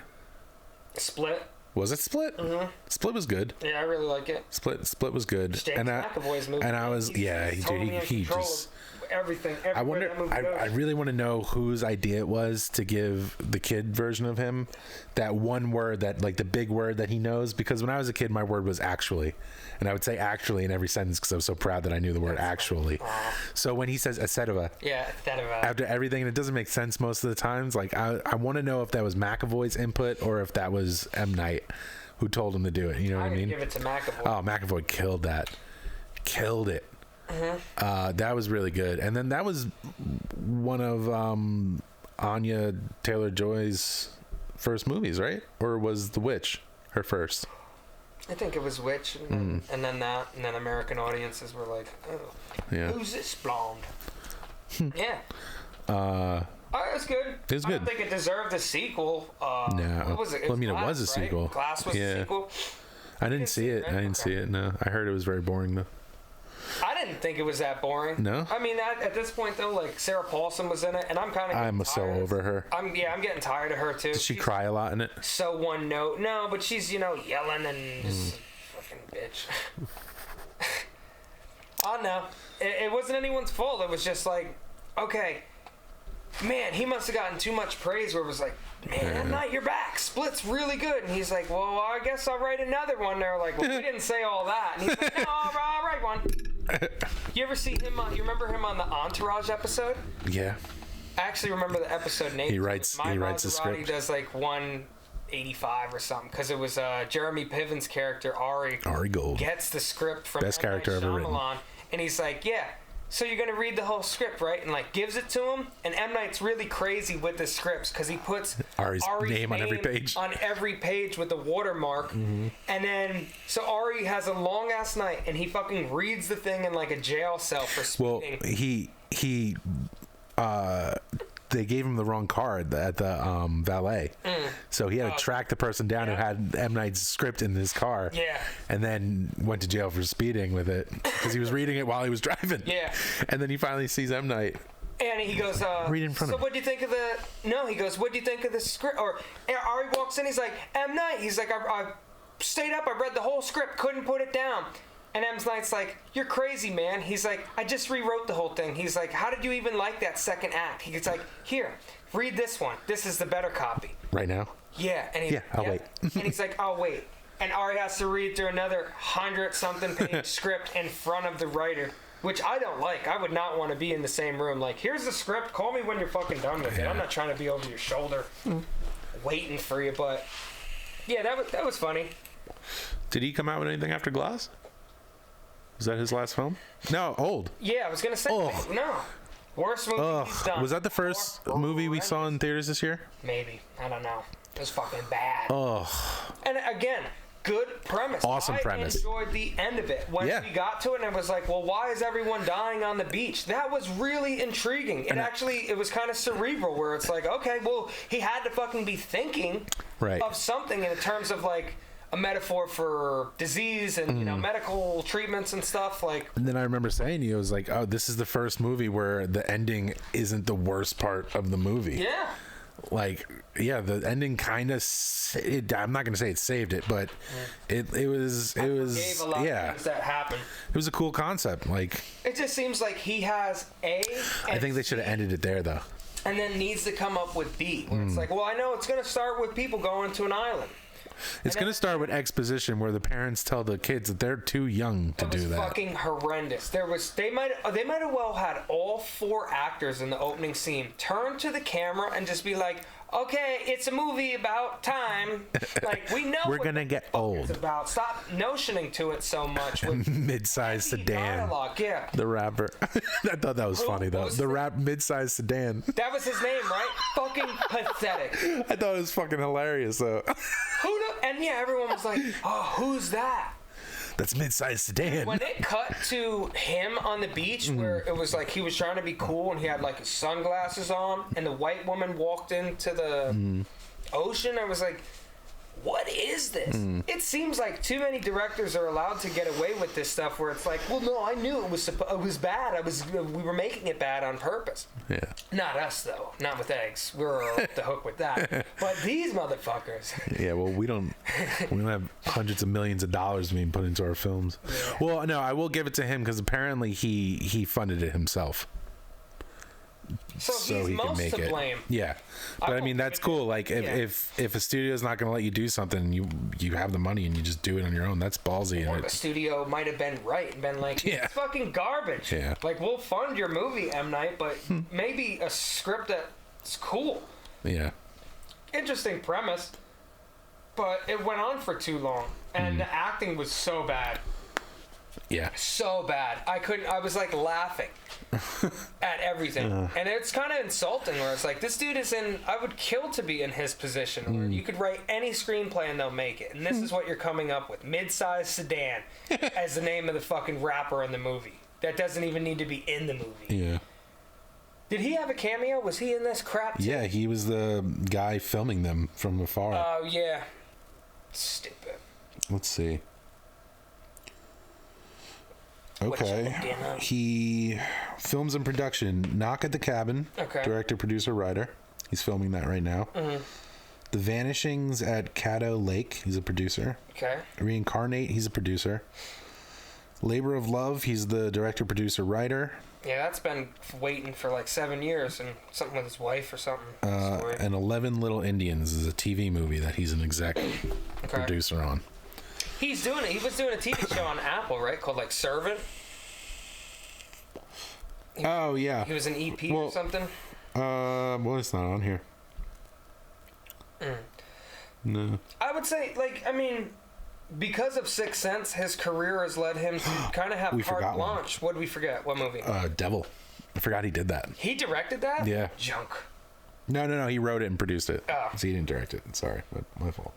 Split. Was it Split? Mm-hmm. Split was good. Yeah, I really like it. Split was good. James McAvoy's movie. And I was, he's totally in he control just. of everything. I wonder. I really want to know whose idea it was to give the kid version of him that one word, that like the big word that he knows. Because when I was a kid, my word was actually, and I would say actually in every sentence because I was so proud that I knew the word actually. So when he says etc. Yeah, etc. After everything, and it doesn't make sense most of the times. Like I want to know if that was McAvoy's input or if that was M. Night who told him to do it. You know what I mean? Give it to McAvoy. Oh, McAvoy killed that. Killed it. That was really good. And then that was one of Anya Taylor-Joy's first movies, right? Or was The Witch her first? I think it was Witch, and then that, and then American audiences were like, "Oh, Yeah. who's this blonde?" Yeah. Uh, Oh, it was good. It was I good. don't think it deserved a sequel. No. What was it? Well, I mean, it Glass, was a right? sequel. Glass was a sequel. I didn't see it. right? I didn't see it. No, I heard it was very boring though. I didn't think it was that boring. No? I mean, at this point though, like Sarah Paulson was in it, and I'm kind of. I'm so over her. I'm getting tired of her too. Did she She's cry a lot in it? so one note. No, but she's yelling and just fucking bitch. Oh no, it wasn't anyone's fault. It was just like, okay, man, he must have gotten too much praise. Where it was like, man, M. Night, you're back. Split's really good. And he's like, well, I guess I'll write another one. They're like, well, we didn't say all that. And he's like, no, I'll write one. You ever see him you remember him on the Entourage episode? Yeah. I actually remember the episode name. He writes the script. He does like 185 or something because it was Jeremy Piven's character Ari Gold gets the script from Best M. Night character ever written. Shyamalan, and he's like, yeah, so you're gonna read the whole script, right? And like gives it to him, and M. Night's really crazy with the scripts because he puts Ari's name on every page. on every page with the watermark, and then so Ari has a long ass night, and he fucking reads the thing in like a jail cell for speeding. Well, they gave him the wrong card at the valet, so he had to track the person down who had M. Night's script in his car. Yeah. And then went to jail for speeding with it because he was reading it while he was driving. Yeah. And then he finally sees M. Night. And he goes, Read in front so of him. what do you think of the... No, he goes, what do you think of the script? Or Ari walks in, he's like, M. Night. He's like, I stayed up, I read the whole script, couldn't put it down. And M. Night's like, you're crazy, man. He's like, I just rewrote the whole thing. He's like, how did you even like that second act? He's like, here, read this one. This is the better copy. Right now? Yeah. And he, I'll wait. And he's like, I'll wait. And Ari has to read through another 100-something page script in front of the writer, which I don't like. I would not want to be in the same room. Like, here's the script. Call me when you're fucking done with it. I'm not trying to be over your shoulder waiting for you. But, yeah, that was funny. Did he come out with anything after Glass? Was that his last film? No, Old. Yeah, I was going to say, no. Worst movie he's done. Was that the first movie we saw in theaters this year? Maybe. I don't know. It was fucking bad. Oh. And again, good premise. Awesome premise. I enjoyed the end of it. When we got to it and it was like, well, why is everyone dying on the beach? That was really intriguing. It was kind of cerebral where it's like, okay, well, he had to fucking be thinking of something in terms of like a metaphor for disease and medical treatments and stuff like. And then I remember saying to you, I was like, oh, this is the first movie where the ending isn't the worst part of the movie. Yeah. Like, yeah, the ending kind of. I'm not gonna say it saved it, but it was gave a lot of things that happened. It was a cool concept. Like, it just seems like he has A. And I think they should have ended it there though. And then needs to come up with B. Where it's like, well, I know it's gonna start with people going to an island. It's going to start with exposition where the parents tell the kids that they're too young to do that. It was fucking horrendous. They might have well had all 4 actors in the opening scene turn to the camera and just be like, okay, it's a movie about time. Like, we know we're going to get old. It's about. Stop notioning to it so much. With mid-sized sedan. Dialogue, yeah. The rapper. I thought that was funny, though. The mid-sized sedan. That was his name, right? Fucking pathetic. I thought it was fucking hilarious, though. And yeah, everyone was like, oh, who's that? That's mid-sized sedan. When it cut to him on the beach where it was like he was trying to be cool and he had like his sunglasses on and the white woman walked into the ocean, I was like, what is this? It seems like too many directors are allowed to get away with this stuff where it's like, well, no, I knew it was bad. We were making it bad on purpose. Yeah. Not us, though. Not with Eggs. We're off the hook with that. But these motherfuckers. Yeah, well, we don't have hundreds of millions of dollars being put into our films. Yeah. Well, no, I will give it to him because apparently he funded it himself. So he's most to blame. Yeah, but I mean that's cool. Like if a studio's not going to let you do something, you have the money and you just do it on your own. That's ballsy. Or the studio might have been right and been like, it's fucking garbage. Yeah. Like we'll fund your movie, M. Night, but maybe a script that's cool. Yeah. Interesting premise, but it went on for too long, and the acting was so bad. Yeah. So bad. I was like laughing at everything. And it's kind of insulting where it's like, this dude is I would kill to be in his position where you could write any screenplay and they'll make it. And this is what you're coming up with. Mid-sized sedan as the name of the fucking rapper in the movie. That doesn't even need to be in the movie. Yeah. Did he have a cameo? Was he in this crap too? Yeah, he was the guy filming them from afar. Oh, yeah. Stupid. Let's see. Okay. He films in production Knock at the Cabin. Okay. Director, producer, writer. He's filming that right now. The Vanishings at Caddo Lake. He's a producer. Okay. Reincarnate. He's a producer. Labor of Love. He's the director, producer, writer. Yeah, that's been waiting for like 7 years and something with his wife or something. And 11 Little Indians is a TV movie that he's an exec producer on. He's doing it. He was doing a TV show on Apple, right? Called like Servant. Oh yeah. He was an EP or something. Well, it's not on here. No. I would say, like, I mean, because of Sixth Sense, his career has led him to kind of have carte blanche. What did we forget? What movie? Devil. I forgot he did that. He directed that? Yeah. Junk. No. He wrote it and produced it. Oh. So he didn't direct it. Sorry, but my fault.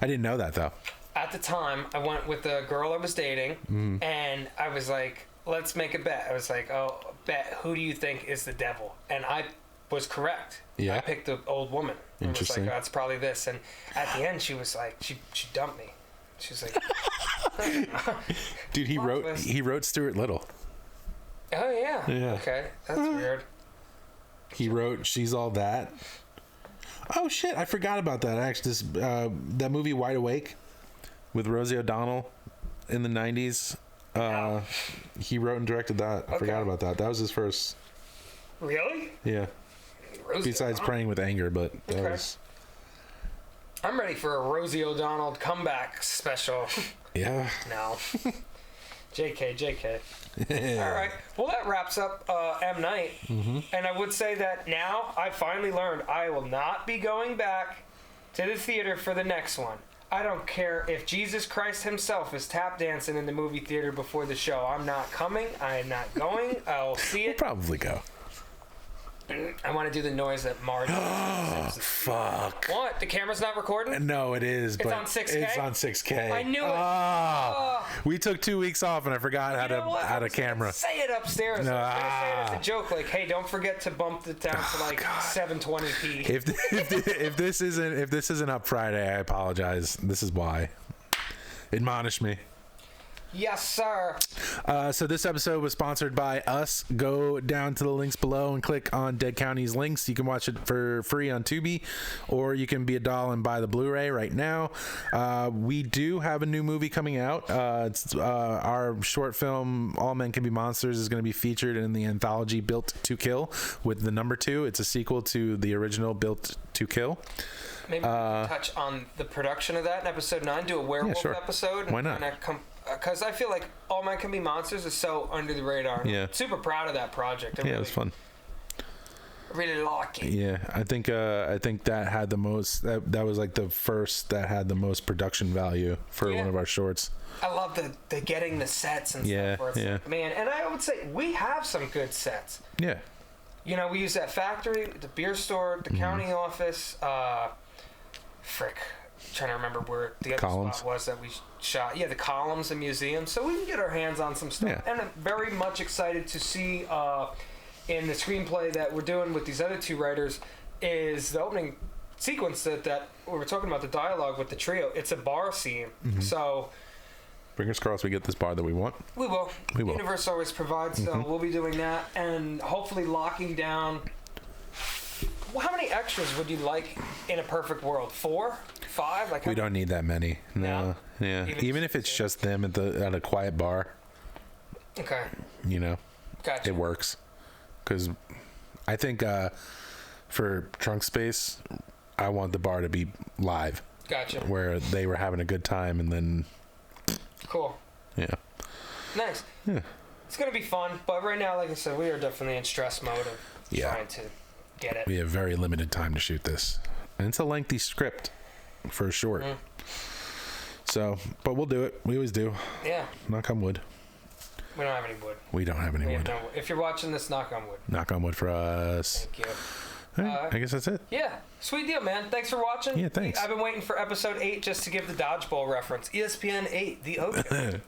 I didn't know that though. At the time, I went with the girl I was dating, and I was like, let's make a bet. I was like, oh, bet, who do you think is the devil? And I was correct. Yeah. I picked the old woman. Interesting. I was like, oh, that's probably this. And at the end, she was like, she dumped me. She was like... Dude, he wrote Stuart Little. Oh, yeah. Yeah. Okay, that's weird. He wrote She's All That. Oh, shit, I forgot about that. Actually, that movie Wide Awake with Rosie O'Donnell in the 90s. He wrote and directed that. I forgot about that. That was his first. Really? Yeah. Rosie Besides Praying with Anger, but that was. I'm ready for a Rosie O'Donnell comeback special. Yeah. No. JK. All right. Well, that wraps up M. Night. And I would say that now I finally learned I will not be going back to the theater for the next one. I don't care if Jesus Christ himself is tap dancing in the movie theater before the show. I'm not coming. I am not going. I'll see it. We'll probably go. I want to do the noise that Marge. Fuck. What? The camera's not recording? No, it is. It's but on 6K? It's on 6K. I knew it. We took 2 weeks off and I forgot how to camera. Say it upstairs. I was gonna say it as a joke, like, hey, don't forget to bump it down to like 720p. If this isn't up Friday, I apologize. This is why. Admonish me. Yes, sir. So this episode was sponsored by us. Go down to the links below and click on Dead County's links. You can watch it for free on Tubi, or you can be a doll and buy the Blu-ray right now. We do have a new movie coming out. It's our short film All Men Can Be Monsters is going to be featured in the anthology Built to Kill with the number 2. It's a sequel to the original Built to Kill. Maybe we can touch on the production of that in episode 9. Do a werewolf episode. Why not? Because I feel like All Men Can Be Monsters is so under the radar. Yeah. I'm super proud of that project. It was fun. I really like it. Yeah, I think that had the most. That was like the first that had the most production value for one of our shorts. I love the getting the sets and stuff. Where it's like, man, and I would say we have some good sets. Yeah. You know, we use that factory, the beer store, the county office. Trying to remember where the other spot was that we shot. Yeah, the columns and museums. So we can get our hands on some stuff. Yeah. And I'm very much excited to see in the screenplay that we're doing with these other 2 writers is the opening sequence that we were talking about, the dialogue with the trio, it's a bar scene. So Fingers crossed we get this bar that we want. we will. We will. Universe always provides, so we'll be doing that and hopefully locking down. Well, how many extras would you like in a perfect world? 4? 5? Like We don't need that many. No. Yeah. Even if it's just them at a quiet bar, Okay. you know, Gotcha. it works. Because I think for Trunk Space, I want the bar to be live, Gotcha. where they were having a good time, and then Cool. yeah. Nice. Yeah. It's going to be fun, but right now, like I said, we are definitely in stress mode of Yeah. trying to get it. We have very limited time to shoot this, and it's a lengthy script for short. So, but we'll do it. We always do. Yeah. Knock on wood. We don't have any wood. We don't have any We wood. have no wood. If you're watching this, knock on wood. Knock on wood for us. Thank you. All right, I guess that's it. Yeah, sweet deal, man. Thanks for watching. Yeah, thanks. I've been waiting for episode 8 just to give the dodgeball reference. ESPN 8, the Ocho.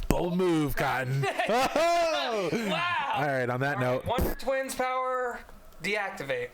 Bold move, Cotton. Oh! Wow. All right, on that note. Wonder Twins power, deactivate.